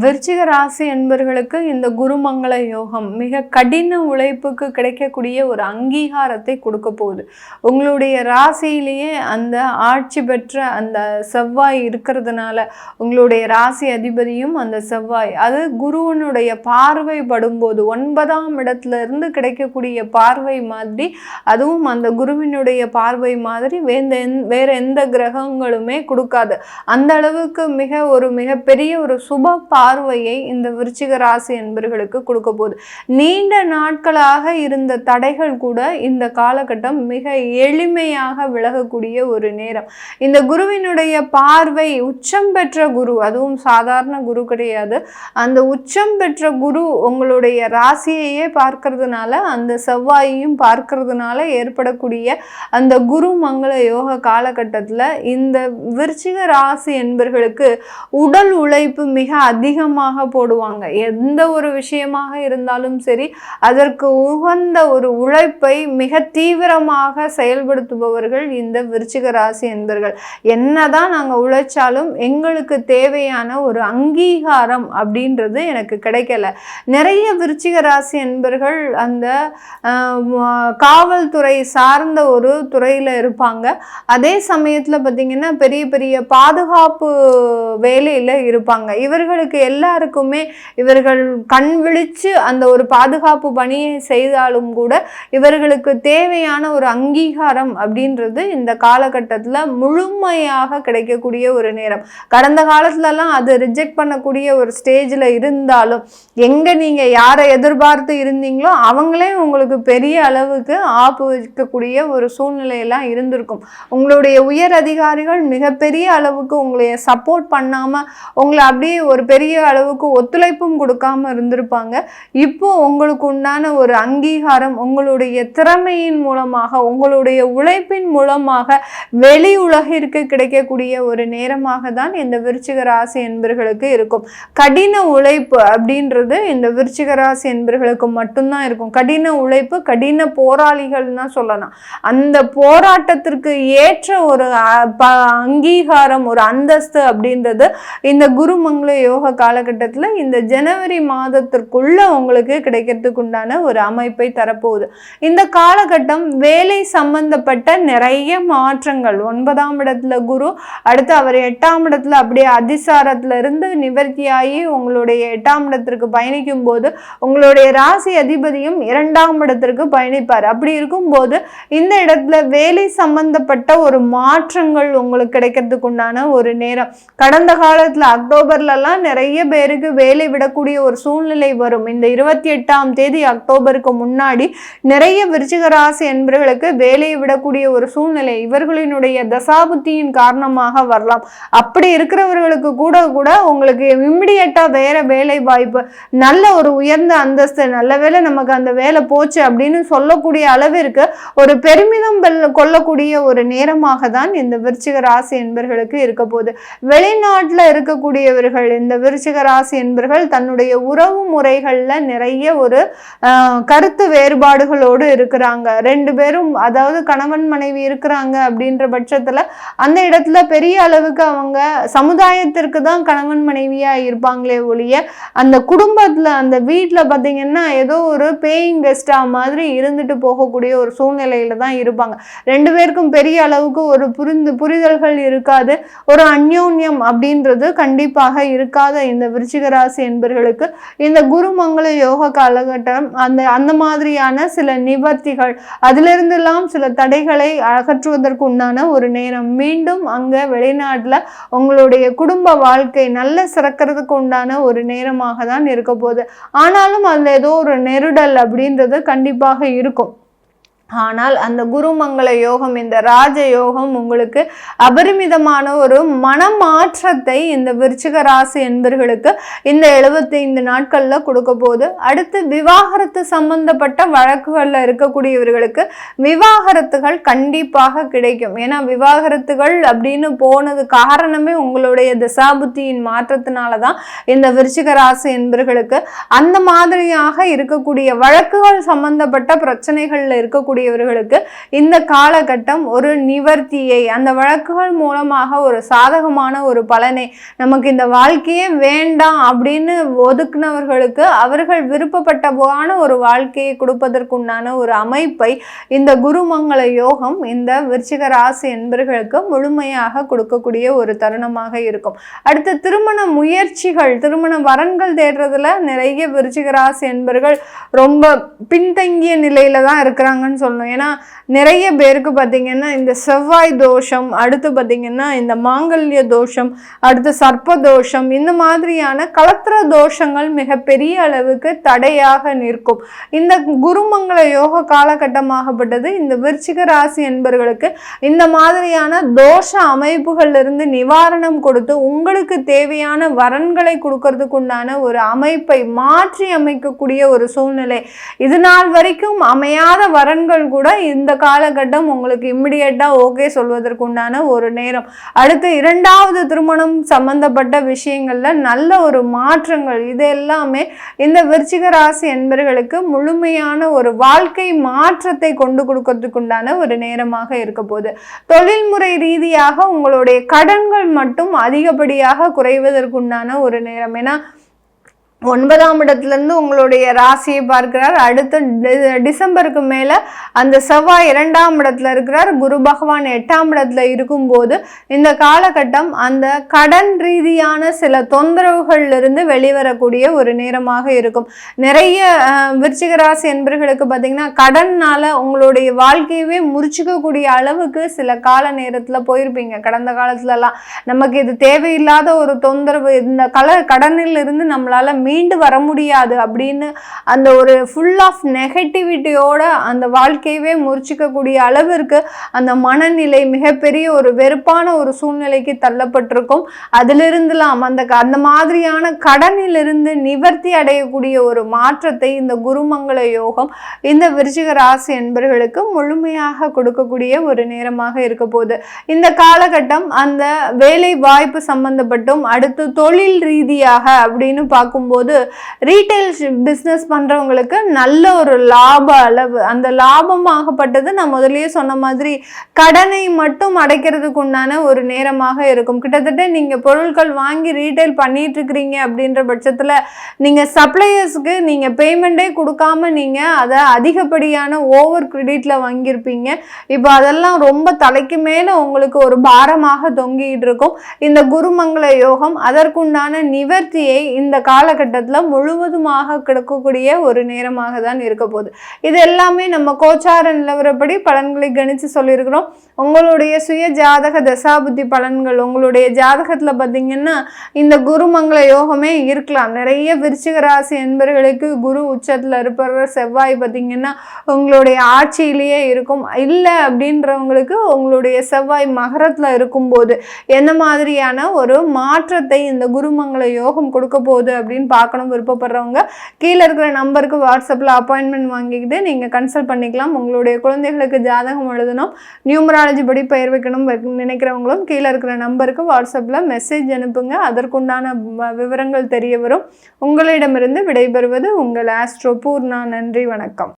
விருச்சிக ராசி என்பர்களுக்கு இந்த குருமங்கள யோகம் மிக கடின உழைப்புக்கு கிடைக்கக்கூடிய ஒரு அங்கீகாரத்தை கொடுக்க போகுது. உங்களுடைய ராசியிலேயே அந்த ஆட்சி பெற்ற அந்த செவ்வாய் இருக்கிறதுனால, உங்களுடைய ராசி அதிபதியும் அந்த செவ்வாய், அது குருவனுடைய பார்வை படும்போது 9ஆம் இடத்துல இருந்து கிடைக்கக்கூடிய பார்வை மாதிரி, அதுவும் அந்த குருவினுடைய பார்வை மாதிரி வேற எந்த கிரகங்களுமே கொடுக்காது. அந்த அளவுக்கு மிகப்பெரிய ஒரு சுப பார்வையை இந்த விருச்சிக ராசி என்பர்களுக்கு கொடுக்க போகுது. நீண்ட நாட்களாக இருந்த தடைகள் கூட இந்த காலகட்டம் மிக எளிமையாக விலகக்கூடிய ஒரு நேரம். இந்த குருவினுடைய பார்வை உச்சம் பெற்ற குரு, அதுவும் சாதாரண குரு கிடையாது. அந்த உச்சம் பெற்ற குரு உங்களுடைய ராசியையே பார்க்கறதுனால, அந்த செவ்வாயையும் பார்க்கறதுனால ஏற்படக்கூடிய அந்த குரு மங்கள யோக காலகட்டத்தில் இந்த விருச்சிக ராசி என்பர்களுக்கு உடல் உழைப்பு மிக அதிகமாக போடுவாங்க. எந்த ஒரு விஷயமாக இருந்தாலும் சரி, அதற்கு உகந்த ஒரு உழைப்பை மிக தீவிரமாக செயல்படுத்துபவர்கள் இந்த விருச்சிக ராசி என்பர்கள். என்னதான் நாங்கள் உழைச்சாலும் எங்களுக்கு தேவையான ஒரு அங்கீகாரம் அப்படின்றது எனக்கு கிடைக்கல. நிறைய விருச்சிக ராசி என்பர்கள் அந்த காவல்துறை சார்ந்த ஒரு துறையில் இருப்பாங்க. அதே சமயத்தில் பார்த்தீங்கன்னா பெரிய பெரிய பாதுகாப்பு வேலையில் இருப்பாங்க. இவர்களுக்கு எல்லாருக்குமே இவர்கள் கண் விழிச்சு அந்த ஒரு பாதுகாப்பு பணியை செய்தாலும் கூட இவர்களுக்கு தேவையான ஒரு அங்கீகாரம் அப்படின்றது இந்த காலகட்டத்தில் முழுமையாக கிடைக்கக்கூடிய ஒரு நேரம். கடந்த காலத்துலலாம் அது ரிஜெக்ட் பண்ணக்கூடிய ஒரு ஸ்டேஜில் இருந்தாலும், எங்கே நீங்கள் யாரை எதிர்பார்த்து இருந்தீங்களோ அவங்களே உங்களுக்கு பெரிய அளவுக்கு ஆப்பு வைக்கக்கூடிய ஒரு சூழ்நிலையெல்லாம் இருந்திருக்கும். உங்களுடைய உயர் அதிகாரிகள் மிகப்பெரிய அளவுக்கு உங்களை சப்போர்ட் பண்ணாமல் உங்களை அப்படியே ஒரு பெரிய அளவுக்கு ஒத்துழைப்பும் கொடுக்காம இருந்திருப்பாங்க. இப்போ உங்களுக்கு உண்டான ஒரு அங்கீகாரம் உங்களுடைய திறமையின் மூலமாக, உங்களுடைய உழைப்பின் மூலமாக வெளி உலகிற்கு கிடைக்கக்கூடிய ஒரு நேரமாக தான் இந்த விருச்சிக ராசி என்பர்களுக்கு இருக்கும். கடின உழைப்பு அப்படின்றது இந்த விருச்சிக ராசி என்பர்களுக்கு மட்டும்தான் இருக்கும். கடின உழைப்பு, கடின போராளிகள் தான் சொல்லலாம். அந்த போராட்டத்திற்கு ஏற்ற ஒரு அங்கீகாரம், ஒரு அந்தஸ்து அப்படின்றது இந்த குருமங்கள யோக காலகட்டத்தில் இந்த ஜனவரி மாதத்திற்குள்ள உங்களுக்கு கிடைக்கிறதுக்கு உண்டான ஒரு அமைப்பை தரப்போகுது. இந்த காலகட்டம் வேலை சம்பந்தப்பட்ட நிறைய மாற்றங்கள். 9ஆம் இடத்துல குரு, அடுத்து அவர் 8ஆம் இடத்துல அப்படியே அதிசாரத்துல இருந்து நிவர்த்தியாகி உங்களுடைய 8ஆம் இடத்திற்கு பயணிக்கும் போது உங்களுடைய ராசி அதிபதியும் 2ஆம் இடத்திற்கு பயணிப்பார். அப்படி இருக்கும்போது இந்த இடத்துல வேலை சம்பந்தப்பட்ட ஒரு மாற்றங்கள் உங்களுக்கு கிடைக்கிறதுக்கு உண்டான ஒரு நேரம். கடந்த காலத்துல அக்டோபர்லாம் நிறைய பேருக்கு வேலை விடக்கூடிய ஒரு சூழ்நிலை வரும். இந்த 28ஆம் தேதி அக்டோபருக்கு முன்னாடி நிறைய விருச்சிக ராசி என்பவர்களுக்கு வேலையை விடக்கூடிய ஒரு சூழ்நிலை இவர்களினுடைய தசாபுத்தியின் காரணமாக வரலாம். அப்படி இருக்கிறவர்களுக்கு கூட உங்களுக்கு இம்மிடியட்டா வேற வேலை வாய்ப்பு, நல்ல ஒரு உயர்ந்த அந்தஸ்து, நல்ல வேலை நமக்கு அந்த வேலை போச்சு அப்படின்னு சொல்லக்கூடிய அளவிற்கு ஒரு பெருமிதம் கொள்ளக்கூடிய ஒரு நேரமாக தான் இந்த விருச்சிக ராசி என்பவர்களுக்கு இருக்க போகுது. வெளிநாட்டுல இருக்கக்கூடியவர்கள் இந்த விருச்சிக ராசி என்பவர்கள் தன்னுடைய உறவு முறைகள்ல நிறைய ஒரு கருத்து வேறுபாடுகளோடு இருக்கிறாங்க. 2 பேரும், அதாவது கணவன் மனைவி இருக்கிறாங்க அப்படின்ற பட்சத்துல அந்த இடத்துல பெரிய அளவுக்கு அவங்க சமுதாயத்திற்கு தான் கணவன் மனைவியா இருப்பாங்களே ஒழிய அந்த குடும்பத்துல அந்த வீட்டுல பாத்தீங்கன்னா ஏதோ ஒரு பேயிங் கெஸ்டா மாதிரி இருந்துட்டு போகக்கூடிய ஒரு சூழ்நிலையில தான் இருப்பாங்க. 2 பேருக்கும் பெரிய அளவுக்கு ஒரு புரிதல்கள் இருக்காது. ஒரு அந்யோன்யம் அப்படின்றது கண்டிப்பாக இருக்காத இந்த விருச்சிக ராசி என்பர்களுக்கு இந்த குருமங்கள யோக காலகட்டம் அந்த மாதிரியான சில நிவர்த்திகள், அதிலிருந்தெல்லாம் சில தடைகளை அகற்றுவதற்கு உண்டான ஒரு நேரம். மீண்டும் அங்க வெளிநாட்டுல உங்களுடைய குடும்ப வாழ்க்கை நல்ல சிறக்கிறதுக்கு உண்டான ஒரு நேரமாக தான் இருக்க போகுது. ஆனாலும் அதுல ஏதோ ஒரு நெருடல் அப்படின்றது கண்டிப்பாக இருக்கும். ஆனால் அந்த குருமங்கள யோகம், இந்த ராஜ யோகம் உங்களுக்கு அபரிமிதமான ஒரு மனமாற்றத்தை இந்த விருச்சிக ராசி என்பர்களுக்கு இந்த 75 நாட்கள்ல கொடுக்க போகுது. அடுத்து விவாகரத்து சம்பந்தப்பட்ட வழக்குகள்ல இருக்கக்கூடியவர்களுக்கு விவாகரத்துகள் கண்டிப்பாக கிடைக்கும். ஏன்னா விவாகரத்துகள் அப்படின்னு போனது காரணமே உங்களுடைய தசாபுத்தியின் மாற்றத்தினாலதான் இந்த விருச்சிக ராசி என்பர்களுக்கு அந்த மாதிரியாக இருக்கக்கூடிய வழக்குகள் சம்பந்தப்பட்ட பிரச்சனைகள்ல இருக்கக்கூடிய இருக்கக்கூடியவர்களுக்கு இந்த காலகட்டம் ஒரு நிவர்த்தியை, அந்த வழக்குகள் மூலமாக ஒரு சாதகமான ஒரு பலனை, நமக்கு இந்த வாழ்க்கையே வேண்டாம் அப்படின்னு ஒதுக்குனவர்களுக்கு அவர்கள் விருப்பப்பட்டவான ஒரு வாழ்க்கையை கொடுப்பதற்குண்டான ஒரு அமைப்பை இந்த குருமங்கள யோகம் இந்த விருச்சிக ராசி என்பர்களுக்கு முழுமையாக கொடுக்கக்கூடிய ஒரு தருணமாக இருக்கும். அடுத்து திருமண முயற்சிகள், திருமண வரன்கள் தேடுறதுல நிறைய விருச்சிக ராசி என்பர்கள் ரொம்ப பின்தங்கிய நிலையில தான் இருக்கிறாங்கன்னு சொல்லணும். ஏன்னா நிறைய பேருக்கு பார்த்தீங்கன்னா இந்த செவ்வாய் தோஷம், அடுத்து பார்த்தீங்கன்னா இந்த மாங்கல்ய தோஷம், அடுத்து சர்ப்ப தோஷம், இந்த மாதிரியான கலத்திர தோஷங்கள் மிகப்பெரிய அளவுக்கு தடையாக நிற்கும். இந்த குருமங்கள யோக காலகட்டமாகப்பட்டது இந்த விருச்சிக ராசி என்பர்களுக்கு இந்த மாதிரியான தோஷ அமைப்புகள்ல இருந்து நிவாரணம் கொடுத்து உங்களுக்கு தேவையான வரன்களை கொடுக்கறதுக்கு உண்டான ஒரு அமைப்பை மாற்றி அமைக்கக்கூடிய ஒரு சூழ்நிலை. இது நாள் வரைக்கும் அமையாத வரன்கள் கூட இந்த காலகட்டம் உங்களுக்கு இம்மிடியட்டா ஓகே சொல்வதற்கு உண்டான ஒரு நேரம். அடுத்து இரண்டாவது திருமணம் சம்பந்தப்பட்ட விஷயங்கள்ல நல்ல ஒரு மாற்றங்கள், இது எல்லாமே இந்த விருச்சிக ராசி என்பர்களுக்கு முழுமையான ஒரு வாழ்க்கை மாற்றத்தை கொண்டு கொடுக்கறதுக்கு உண்டான ஒரு நேரமாக இருக்க போகுது. தொழில்முறை ரீதியாக உங்களுடைய கடன்கள் மட்டும் அதிகப்படியாக குறைவதற்குண்டான ஒரு நேரம். ஏன்னா 9ஆம் இடத்திலிருந்து உங்களுடைய ராசியை பார்க்கிறார். அடுத்து டிசம்பருக்கு மேல அந்த செவ்வாய் 2ஆம் இடத்துல இருக்கிறார். குரு பகவான் 8ஆம் இடத்துல இருக்கும்போது இந்த காலகட்டம் அந்த கடன் ரீதியான சில தொந்தரவுகள்ல இருந்து வெளிவரக்கூடிய ஒரு நேரமாக இருக்கும். நிறைய விருச்சிக ராசி என்பர்களுக்கு பார்த்தீங்கன்னா கடன்னால உங்களுடைய வாழ்க்கையவே முறிச்சுக்கக்கூடிய அளவுக்கு சில கால நேரத்துல போயிருப்பீங்க. கடந்த காலத்துலலாம் நமக்கு இது தேவையில்லாத ஒரு தொந்தரவு, இந்த கடனில் இருந்து நம்மளால மீண்டு வர முடியாது அப்படின்னு அந்த ஒரு ஃபுல் ஆஃப் நெகட்டிவிட்டியோட அந்த வாழ்க்கையவே முறிச்சிக்கக்கூடிய அளவிற்கு அந்த மனநிலை மிகப்பெரிய ஒரு வெறுப்பான ஒரு சூழ்நிலைக்கு தள்ளப்பட்டிருக்கும். அதிலிருந்துலாம் அந்த மாதிரியான கடனிலிருந்து நிவர்த்தி அடையக்கூடிய ஒரு மாற்றத்தை இந்த குருமங்கள யோகம் இந்த விருச்சிக ராசி என்பர்களுக்கு முழுமையாக கொடுக்கக்கூடிய ஒரு நேரமாக இருக்க போகுது. இந்த காலகட்டம் அந்த வேலை வாய்ப்பு சம்பந்தப்பட்டும், அடுத்து தொழில் ரீதியாக அப்படின்னு பார்க்கும்போது ரீட்டைல் பிஸ்னஸ் பண்றவங்களுக்கு நல்ல ஒரு லாப அளவு, அந்த லாபமாகப்பட்டது நான் முதலியே சொன்ன மாதிரி கடனை மட்டும் அடைக்கிறதுக்கு உண்டான ஒரு நேரமாக இருக்கும். கிட்டத்தட்ட நீங்க பொருட்கள் வாங்கி ரீட்டைல் பண்ணிட்டு இருக்கிறீங்க அப்படின்ற பட்சத்துல நீங்க சப்ளையர்ஸ்க்கு நீங்க பேமெண்டே கொடுக்காம நீங்க அதை அதிகப்படியான ஓவர் கிரெடிட்ல வாங்கியிருப்பீங்க. இப்போ அதெல்லாம் ரொம்ப தலைக்கு மேல உங்களுக்கு ஒரு பாரமாக தொங்கிட்டு இருக்கும். இந்த குருமங்கள யோகம் அதற்குண்டான நிவர்த்தியை இந்த காலகட்டத்தில் முழுவதுமாக கிடைக்கக்கூடிய ஒரு நேரமாக தான் இருக்க போகுது. இது எல்லாமே நம்ம கோச்சார நிலவரப்படி பலன்களை கணிச்சு சொல்லியிருக்கிறோம். உங்களுடைய சுய ஜாதக தசாபுத்தி பலன்கள், உங்களுடைய ஜாதகத்துல பார்த்தீங்கன்னா இந்த குருமங்கள யோகமே இருக்கலாம். நிறைய விருச்சிக ராசி என்பர்களுக்கு குரு உச்சத்துல இருப்பவர் செவ்வாய் பார்த்தீங்கன்னா உங்களுடைய ஆட்சியிலேயே இருக்கும். இல்லை அப்படின்றவங்களுக்கு உங்களுடைய செவ்வாய் மகரத்துல இருக்கும்போது என்ன மாதிரியான ஒரு மாற்றத்தை இந்த குருமங்கள யோகம் கொடுக்க போகுது அப்படின்னு பார்க்கணும் விருப்பப்படுறவங்க கீழே இருக்கிற நம்பருக்கு வாட்ஸ்அப்பில் அப்பாயின்மெண்ட் வாங்கிக்கிட்டு நீங்கள் கன்சல்ட் பண்ணிக்கலாம். உங்களுடைய குழந்தைகளுக்கு ஜாதகம் எழுதணும், நியூமராலஜி படி பெயர் வைக்கணும் நினைக்கிறவங்களும் கீழே இருக்கிற நம்பருக்கு வாட்ஸ்அப்பில் மெசேஜ் அனுப்புங்க. அதற்குண்டான விவரங்கள் தெரிய வரும். உங்களிடமிருந்து விடைபெறுவது உங்கள் ஆஸ்ட்ரோ பூர்ணா. நன்றி, வணக்கம்.